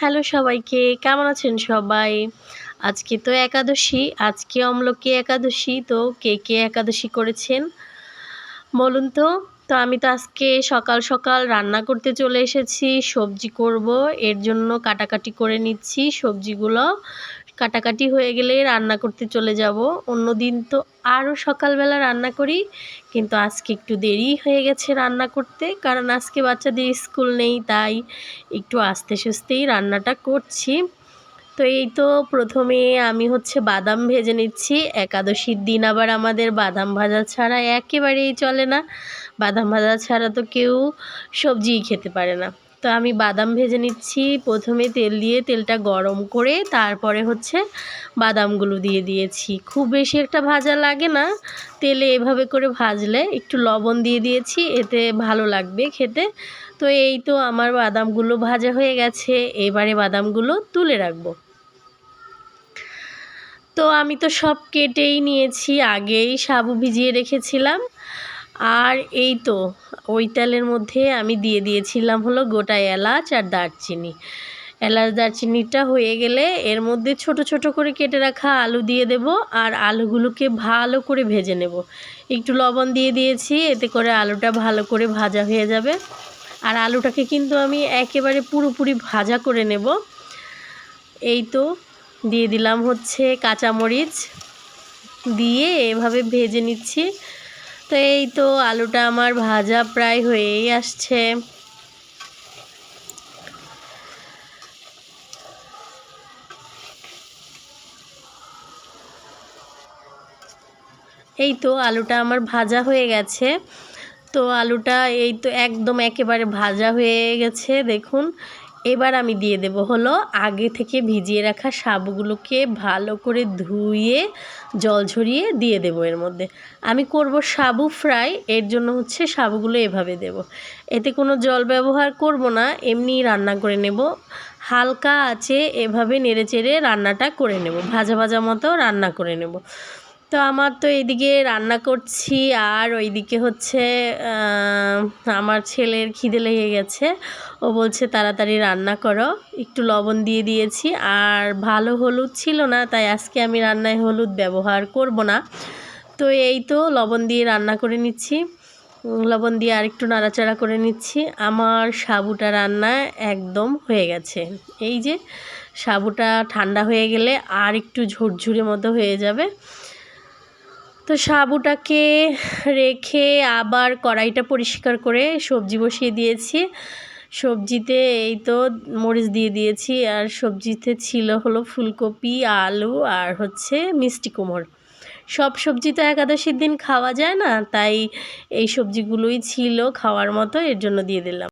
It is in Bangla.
হ্যালো সবাইকে, কেমন আছেন সবাই? আজকে তো একাদশী, আজকে অম্লকি একাদশী। তো কে একাদশী করেছেন বলুন তো? তো আমি তো আজকে সকাল সকাল রান্না করতে চলে এসেছি। সবজি করব, এর জন্য কাটাকাটি করে নিচ্ছি সবজিগুলো। কাটাকাটি হয়ে গেলেই রান্না করতে চলে যাব। অন্যদিন তো আরও সকালবেলা রান্না করি, কিন্তু আজকে একটু দেরি হয়ে গেছে রান্না করতে, কারণ আজকে বাচ্চাদের স্কুল নেই, তাই একটু আস্তে সুস্তেই রান্নাটা করছি। তো এই তো প্রথমে আমি বাদাম ভেজে নিচ্ছি। একাদশীর দিন আবার আমাদের বাদাম ভাজা ছাড়া একেবারেই চলে না। বাদাম ভাজা ছাড়া তো কেউ সবজিই খেতে পারে না। তো আমি বাদাম ভেজে নিচ্ছি। প্রথমে তেল দিয়ে তেলটা গরম করে তারপরে বাদামগুলো দিয়ে দিয়েছি। খুব বেশি একটা ভাজা লাগে না, তেলে এভাবে করে ভাজলে একটু লবণ দিয়ে দিয়েছি, এতে ভালো লাগবে খেতে। তো এই তো আমার বাদামগুলো ভাজা হয়ে গেছে, এবারে বাদামগুলো তুলে রাখবো। তো আমি তো সব কেটেই নিয়েছি, আগেই সাবু ভিজিয়ে রেখেছিলাম। আর এই তো ওই তেলের মধ্যে আমি দিয়ে দিয়েছিলাম গোটা এলাচ আর দারচিনি। এলাচ দারচিনিটা হয়ে গেলে এর মধ্যে ছোট ছোট করে কেটে রাখা আলু দিয়ে দেব, আর আলুগুলোকে ভালো করে ভেজে নেব। একটু লবণ দিয়ে দিয়েছি, এতে করে আলুটা ভালো করে ভাজা হয়ে যাবে। আর আলুটাকে কিন্তু আমি একেবারে পুরোপুরি ভাজা করে নেব। এই তো দিয়ে দিলাম কাঁচামরিচ, দিয়ে এভাবে ভেজে নিচ্ছি। তো এই তো আলুটা আমার ভাজা প্রায় হয়েই আসছে। এই তো আলুটা আমার ভাজা হয়ে গেছে। তো আলুটা এই তো একদম একেবারে ভাজা হয়ে গেছে, দেখুন। এবার আমি দিয়ে দেব আগে থেকে ভিজিয়ে রাখা সাবুগুলোকে ভালো করে ধুয়ে জল ঝরিয়ে দিয়ে দেব এর মধ্যে। আমি করব সাবু ফ্রাই, এর জন্য সাবুগুলো এভাবে দেব। এতে কোনো জল ব্যবহার করব না, এমনি রান্না করে নেব। হালকা আঁচে এভাবে নেড়েচেড়ে রান্নাটা করে নেব, ভাজা ভাজা মতো রান্না করে নেব। তো আমার তো এইদিকে রান্না করছি, আর ওইদিকে আমার ছেলের খিদে লেগে গেছে। ও বলছে তাড়াতাড়ি রান্না করো। একটু লবণ দিয়ে দিয়েছি, আর ভালো হলুদ ছিল না, তাই আজকে আমি রান্নায় হলুদ ব্যবহার করব না। তো এই তো লবণ দিয়ে রান্না করে নিচ্ছি। লবণ দিয়ে আর একটু নাড়াচাড়া করে নিচ্ছি। আমার সাবুটা রান্না একদম হয়ে গেছে। এই যে সাবুটা ঠান্ডা হয়ে গেলে আর একটু ঝুরঝুরে মতো হয়ে যাবে। তো সাবুটাকে রেখে আবার কড়াইটা পরিষ্কার করে সবজি বসিয়ে দিয়েছি। সবজিতে এই তো মরিচ দিয়ে দিয়েছি, আর সবজিতে ছিল ফুলকপি, আলু আর মিষ্টি কুমড়। সব সবজি তো একাদশীর দিন খাওয়া যায় না, তাই এই সবজিগুলোই ছিল খাওয়ার মতো, এর জন্য দিয়ে দিলাম।